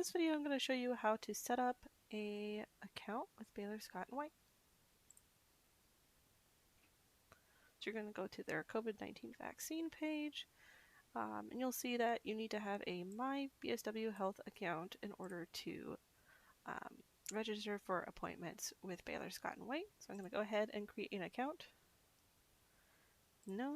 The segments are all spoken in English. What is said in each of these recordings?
this video I'm going to show you how to set up an account with Baylor Scott White. So you're going to go to their COVID-19 vaccine page, and you'll see that you need to have a MyBSWHealth account in order to register for appointments with Baylor Scott White. So I'm going to go ahead and create an account. No.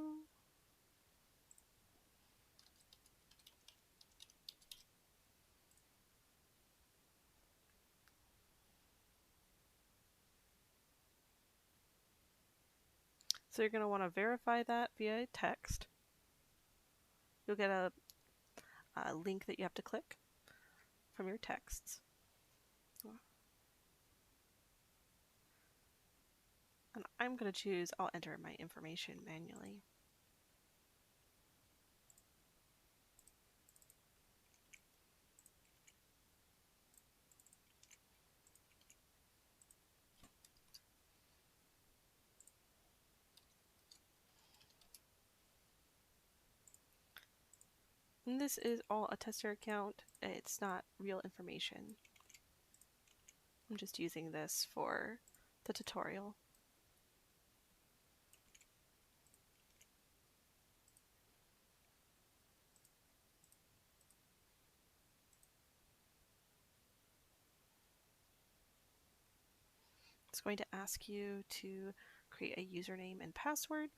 So you're going to want to verify that via text. You'll get a link that you have to click from your texts. And I'm going to choose, I'll enter my information manually. And this is all a tester account. It's not real information. I'm just using this for the tutorial. It's going to ask you to create a username and password.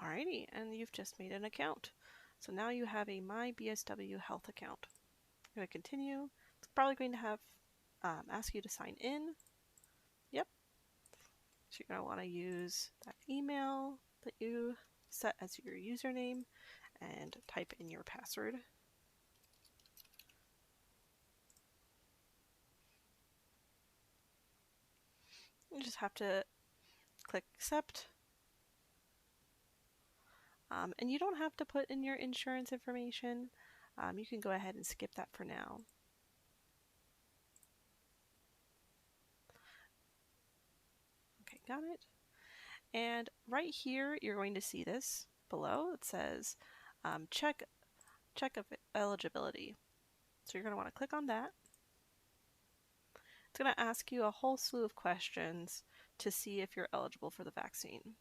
Alrighty, and you've just made an account. So now you have a MyBSWHealth account. I'm going to continue. It's probably going to have ask you to sign in. Yep. So you're going to want to use that email that you set as your username and type in your password. You just have to click accept. And you don't have to put in your insurance information. You can go ahead and skip that for now. Okay, got it. And right here, you're going to see this below. It says check of eligibility. So you're going to want to click on that. It's going to ask you a whole slew of questions to see if you're eligible for the vaccine.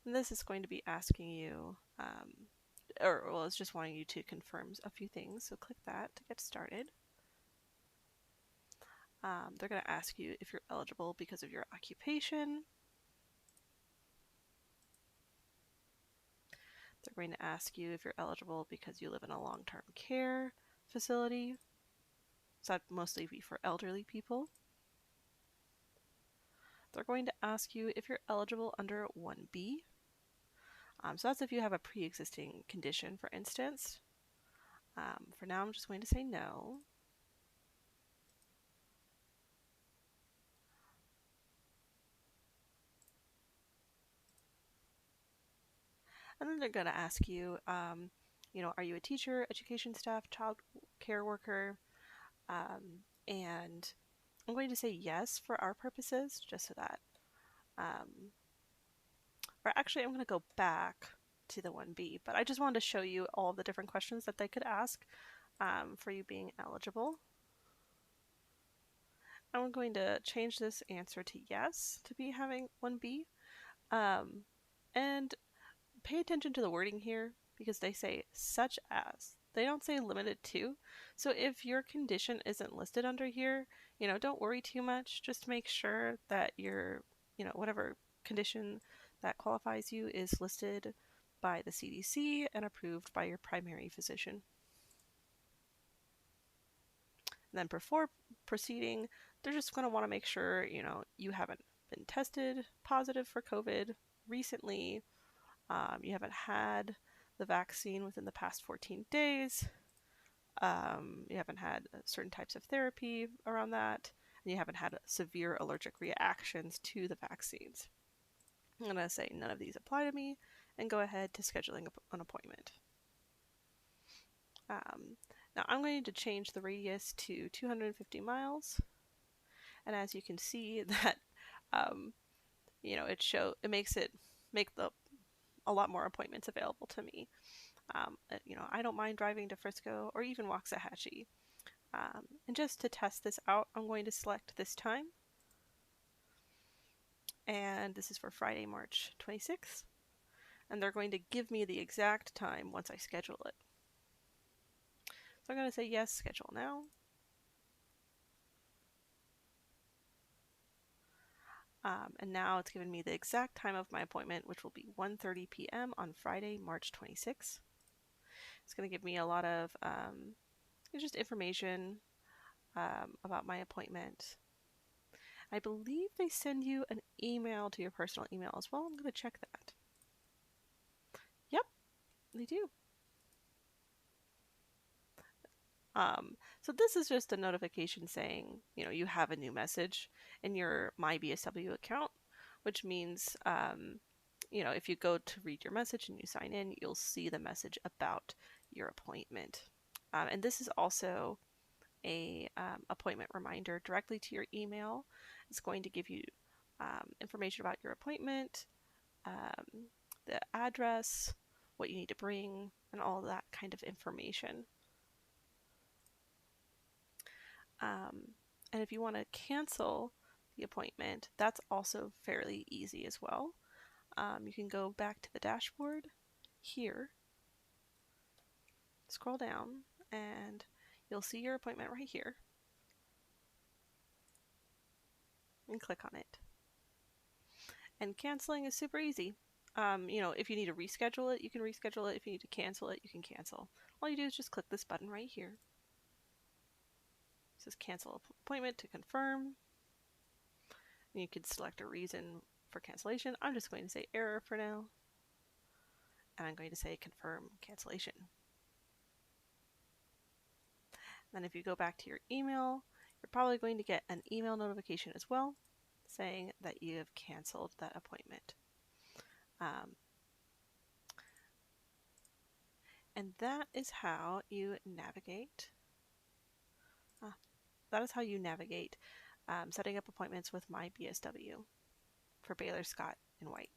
And this is going to be asking you, it's just wanting you to confirm a few things. So click that to get started. They're going to ask you if you're eligible because of your occupation. They're going to ask you if you're eligible because you live in a long-term care facility. So that'd mostly be for elderly people. They're going to ask you if you're eligible under 1B. So that's if you have a pre-existing condition, for instance. For now, I'm just going to say no. And then they're going to ask you, are you a teacher, education staff, child care worker? And I'm going to say yes for our purposes, just so that, or actually I'm going to go back to the 1B, but I just wanted to show you all the different questions that they could ask for you being eligible. I'm going to change this answer to yes to be having 1B. And pay attention to the wording here because they say such as. They don't say limited to. So if your condition isn't listed under here, don't worry too much. Just make sure that your, whatever condition that qualifies you is listed by the CDC and approved by your primary physician. And then before proceeding, they're just going to want to make sure, you haven't been tested positive for COVID recently. You haven't had the vaccine within the past 14 days. You haven't had certain types of therapy around that. And you haven't had severe allergic reactions to the vaccines. I'm going to say none of these apply to me and go ahead to scheduling an appointment. Now I'm going to change the radius to 250 miles, and as you can see that it makes it make the a lot more appointments available to me. I don't mind driving to Frisco or even Waxahachie. And just to test this out, I'm going to select this time. And this is for Friday, March 26th. And they're going to give me the exact time once I schedule it. So I'm going to say yes, schedule now. And now it's given me the exact time of my appointment, which will be 1:30 p.m. on Friday, March 26th. It's going to give me a lot of just information about my appointment. I believe they send you an email to your personal email as well. I'm going to check that. Yep, they do. So this is just a notification saying, you have a new message in your MyBSW account, which means, if you go to read your message and you sign in, you'll see the message about your appointment. And this is also a appointment reminder directly to your email. It's going to give you information about your appointment, the address, what you need to bring, and all that kind of information. And if you want to cancel the appointment, that's also fairly easy as well. You can go back to the dashboard here, scroll down, and you'll see your appointment right here. And click on it. And canceling is super easy. If you need to reschedule it, you can reschedule it. If you need to cancel it, you can cancel. All you do is just click this button right here. It says cancel appointment to confirm. And you can select a reason for cancellation. I'm just going to say error for now. And I'm going to say confirm cancellation. Then if you go back to your email, you're probably going to get an email notification as well saying that you have canceled that appointment. And that is how you navigate. Setting up appointments with MyBSW for Baylor Scott and White.